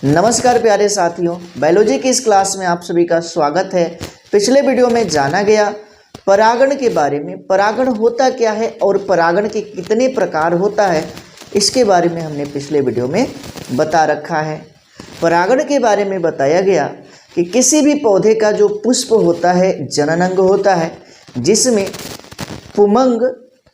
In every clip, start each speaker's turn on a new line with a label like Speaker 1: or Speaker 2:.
Speaker 1: नमस्कार प्यारे साथियों, बायोलॉजी की इस क्लास में आप सभी का स्वागत है। पिछले वीडियो में जाना गया परागण के बारे में। परागण होता क्या है और परागण के कितने प्रकार होता है, इसके बारे में हमने पिछले वीडियो में बता रखा है। परागण के बारे में बताया गया कि किसी भी पौधे का जो पुष्प होता है जननांग होता है, जिसमें पुमंग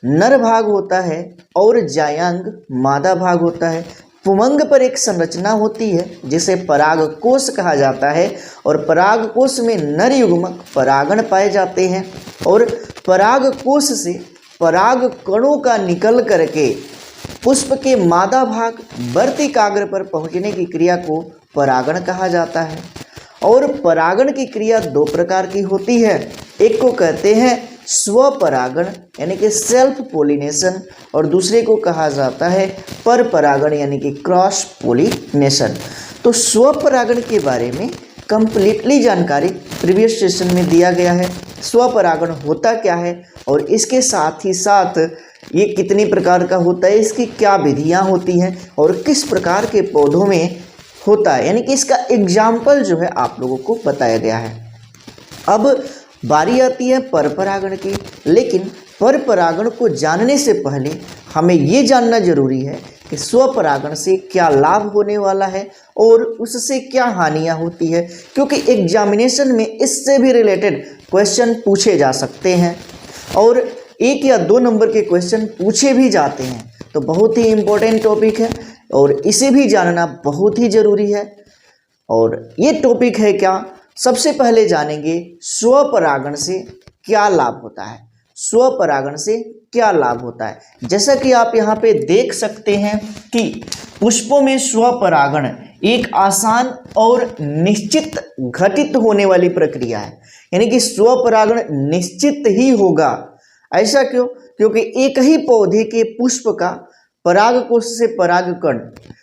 Speaker 1: नर भाग होता है और जायांग मादा भाग होता है। पुमंग पर एक संरचना होती है जिसे परागकोश कहा जाता है और परागकोश में नर युग्मक परागण पाए जाते हैं और परागकोश से पराग कणों का निकल करके पुष्प के मादा भाग वर्तिकाग्र पर पहुंचने की क्रिया को परागण कहा जाता है। और परागण की क्रिया दो प्रकार की होती है, एक को कहते हैं स्वपरागण यानी कि सेल्फ पोलिनेशन और दूसरे को कहा जाता है पर परागण यानी कि क्रॉस पोलिनेशन। तो स्वपरागण के बारे में कंप्लीटली जानकारी प्रीवियस सेशन में दिया गया है। स्वपरागण होता क्या है और इसके साथ ही साथ ये कितनी प्रकार का होता है, इसकी क्या विधियां होती हैं और किस प्रकार के पौधों में होता है, यानी कि इसका एग्जाम्पल जो है आप लोगों को बताया गया है। अब बारी आती है पर परागण की, लेकिन पर परागण को जानने से पहले हमें ये जानना जरूरी है कि स्वपरागण से क्या लाभ होने वाला है और उससे क्या हानियां होती है, क्योंकि एग्जामिनेशन में इससे भी रिलेटेड क्वेश्चन पूछे जा सकते हैं और 1 या 2 नंबर के क्वेश्चन पूछे भी जाते हैं। तो बहुत ही इम्पोर्टेंट टॉपिक है और इसे भी जानना बहुत ही ज़रूरी है। और ये टॉपिक है क्या, सबसे पहले जानेंगे स्वपरागण से क्या लाभ होता है। स्वपरागण से क्या लाभ होता है, जैसा कि आप यहाँ पे देख सकते हैं कि पुष्पों में स्वपरागण एक आसान और निश्चित घटित होने वाली प्रक्रिया है, यानी कि स्वपरागण निश्चित ही होगा। ऐसा क्यों? क्योंकि एक ही पौधे के पुष्प का परागकोश से परागकण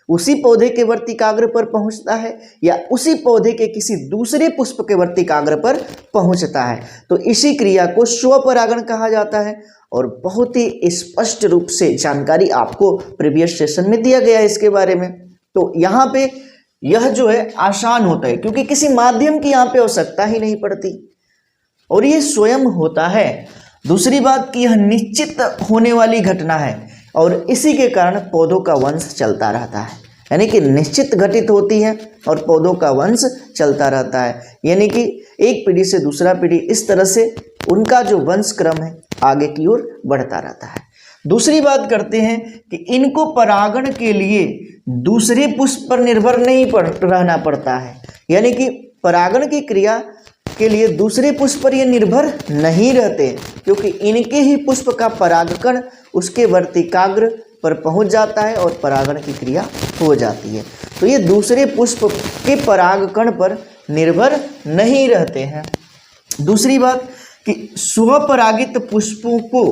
Speaker 1: उसी पौधे के वर्तिकाग्र पर पहुंचता है या उसी पौधे के किसी दूसरे पुष्प के वर्तिकाग्र पर पहुंचता है, तो इसी क्रिया को स्वपरागण कहा जाता है। और बहुत ही स्पष्ट रूप से जानकारी आपको प्रीवियस सेशन में दिया गया है इसके बारे में। तो यहाँ पे यह जो है आसान होता है क्योंकि किसी माध्यम की यहाँ पे आवश्यकता ही नहीं पड़ती और ये स्वयं होता है। दूसरी बात कि यह निश्चित होने वाली घटना है और इसी के कारण पौधों का वंश चलता रहता है, यानी कि निश्चित घटित होती है और पौधों का वंश चलता रहता है, यानी कि एक पीढ़ी से दूसरा पीढ़ी इस तरह से उनका जो वंश क्रम है आगे की ओर बढ़ता रहता है। दूसरी बात करते हैं कि इनको परागण के लिए दूसरे पुष्प पर निर्भर नहीं रहना पड़ता है, यानी कि परागण की क्रिया के लिए दूसरे पुष्प पर ये निर्भर नहीं रहते क्योंकि इनके ही पुष्प का परागकण उसके वर्तिकाग्र पर पहुंच जाता है और परागण की क्रिया हो जाती है। तो ये दूसरे पुष्प के परागकण पर निर्भर नहीं रहते हैं। दूसरी बात कि स्वपरागित पुष्पों को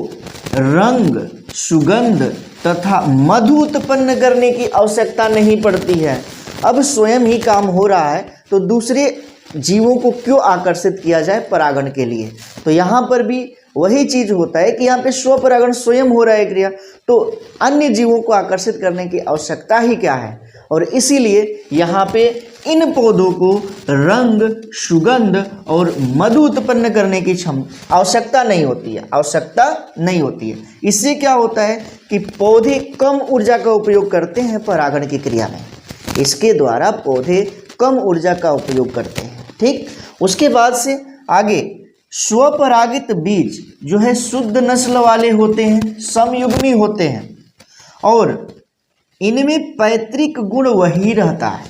Speaker 1: रंग, सुगंध तथा मधु उत्पन्न करने की आवश्यकता नहीं पड़ती है। अब स्वयं ही काम हो रहा है तो दूसरे जीवों को क्यों आकर्षित किया जाए परागण के लिए। तो यहाँ पर भी वही चीज होता है कि यहाँ पे स्वपरागण स्वयं हो रहा है क्रिया, तो अन्य जीवों को आकर्षित करने की आवश्यकता ही क्या है। और इसीलिए यहाँ पे इन पौधों को रंग, सुगंध और मधु उत्पन्न करने की आवश्यकता नहीं होती है। इससे क्या होता है कि पौधे कम ऊर्जा का उपयोग करते हैं परागण की क्रिया में, इसके द्वारा पौधे कम ऊर्जा का उपयोग करते हैं। ठीक, उसके बाद से आगे स्वपरागित बीज जो है शुद्ध नस्ल वाले होते हैं, समयुग्मी होते हैं और इनमें पैतृक गुण वही रहता है,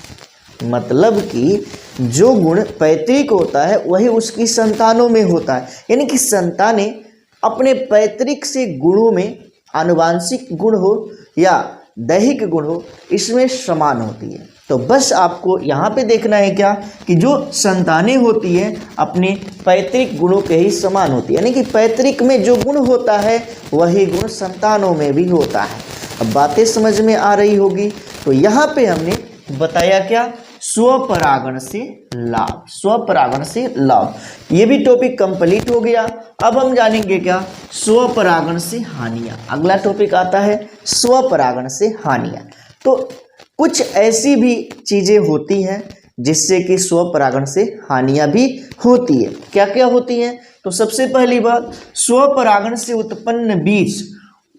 Speaker 1: मतलब कि जो गुण पैतृक होता है वही उसकी संतानों में होता है, यानी कि संतानें अपने पैतृक से गुणों में आनुवांशिक गुण हो या दैहिक गुण हो इसमें समान होती है। तो बस आपको यहाँ पे देखना है क्या कि जो संतानें होती है अपने पैतृक गुणों के ही समान होती है, यानी कि पैतृक में जो गुण होता है वही गुण संतानों में भी होता है। अब बातें समझ में आ रही होगी। तो यहाँ पे हमने बताया क्या, स्वपरागण से लाभ, स्वपरागण से लाभ। ये भी टॉपिक कंप्लीट हो गया। अब हम जानेंगे क्या, स्वपरागण से हानियां। अगला टॉपिक आता है स्वपरागण से हानियां। तो कुछ ऐसी भी चीज़ें होती हैं जिससे कि स्वपरागण से हानियां भी होती है। क्या क्या होती हैं? तो सबसे पहली बात, स्वपरागण से उत्पन्न बीज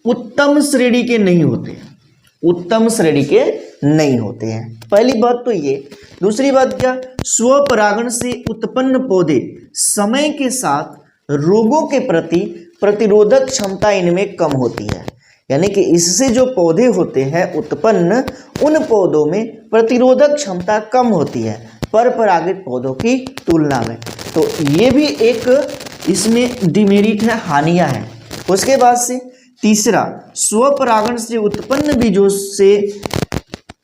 Speaker 1: उत्तम श्रेणी के नहीं होते हैं, उत्तम श्रेणी के नहीं होते हैं, पहली बात तो ये। दूसरी बात क्या, स्वपरागण से उत्पन्न पौधे समय के साथ रोगों के प्रति प्रतिरोधक क्षमता इनमें कम होती है, यानी कि इससे जो पौधे होते हैं उत्पन्न, उन पौधों में प्रतिरोधक क्षमता कम होती है परपरागित पौधों की तुलना में। तो ये भी एक इसमें डिमेरिट है, हानियां हैं। उसके बाद से तीसरा, स्वपरागण से उत्पन्न बीजों से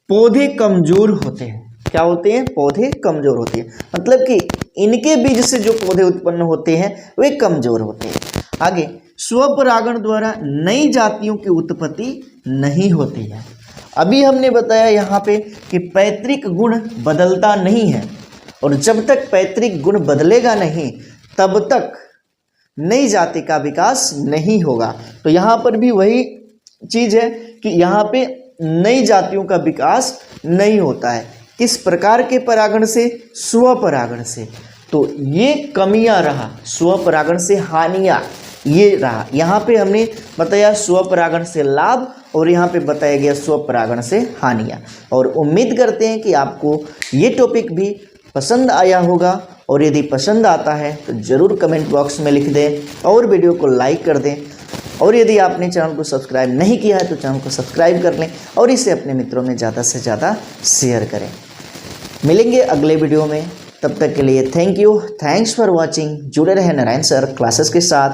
Speaker 1: पौधे कमजोर होते हैं। क्या होते हैं? पौधे कमजोर होते हैं, मतलब कि इनके बीज से जो पौधे उत्पन्न होते हैं वे कमजोर होते हैं। आगे, स्वपरागण द्वारा नई जातियों की उत्पत्ति नहीं होती है। अभी हमने बताया यहाँ पे कि पैतृक गुण बदलता नहीं है, और जब तक पैतृक गुण बदलेगा नहीं तब तक नई जाति का विकास नहीं होगा। तो यहाँ पर भी वही चीज़ है कि यहाँ पे नई जातियों का विकास नहीं होता है। किस प्रकार के परागण से? स्वपरागण से। तो ये कमियां रहा, स्वपरागण से हानियां ये रहा। यहाँ पे हमने बताया स्वपरागण से लाभ, और यहाँ पे बताया गया स्वपरागण से हानियां। और उम्मीद करते हैं कि आपको ये टॉपिक भी पसंद आया होगा, और यदि पसंद आता है तो ज़रूर कमेंट बॉक्स में लिख दें और वीडियो को लाइक कर दें। और यदि आपने चैनल को सब्सक्राइब नहीं किया है तो चैनल को सब्सक्राइब कर लें और इसे अपने मित्रों में ज़्यादा से ज़्यादा शेयर करें। मिलेंगे अगले वीडियो में, तब तक के लिए thank you, thanks for watching. जुड़े रहें नारायण सर क्लासेस के साथ।